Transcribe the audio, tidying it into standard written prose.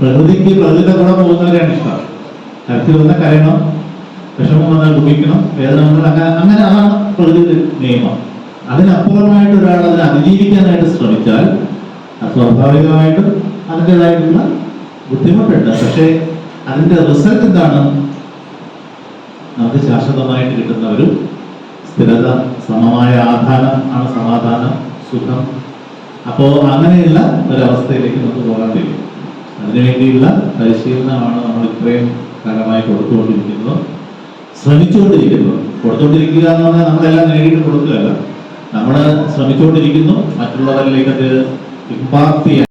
പ്രകൃതിക്ക് പ്രകൃതിയുടെ കൂടെ പോകുന്നവരെയാണ് ഇഷ്ടം. കരച്ചിൽ വന്നാൽ കരയണം, വിഷമം വന്നാൽ കുടിക്കണം, വേദന വന്നാൽ അങ്ങനെ അതാണ് പ്രകൃതിയുടെ നിയമം. അതിനപ്പുറമായിട്ട് ഒരാൾ അതിനെ അതിജീവിക്കാനായിട്ട് ശ്രമിച്ചാൽ സ്വാഭാവികമായിട്ടും അതിൻ്റെതായിട്ടുള്ള ബുദ്ധിമുട്ടുണ്ട്. പക്ഷേ അതിൻ്റെ റിസൾട്ട് എന്താണ്? നമുക്ക് ശാശ്വതമായിട്ട് കിട്ടുന്ന ഒരു സ്ഥിരത, സമമായ ആധാരം ആണ് സമാധാനം, സുഖം. അപ്പോൾ അങ്ങനെയുള്ള ഒരവസ്ഥയിലേക്ക് നമുക്ക് പോകാൻ കഴിയും. അതിനുവേണ്ടിയുള്ള പരിശീലനമാണ് നമ്മൾ ഇത്രയും കാലമായി കൊടുത്തുകൊണ്ടിരിക്കുന്നത്, ശ്രമിച്ചുകൊണ്ടിരിക്കുന്നത്. കൊടുത്തുകൊണ്ടിരിക്കുക എന്ന് പറഞ്ഞാൽ നമ്മളെല്ലാം നേരിട്ട് കൊടുക്കുകയല്ല, നമ്മൾ ശ്രമിച്ചുകൊണ്ടിരിക്കുന്നു. മറ്റുള്ളവരിലേക്ക് അത് ഇമ്പാക്ട് ചെയ്യാൻ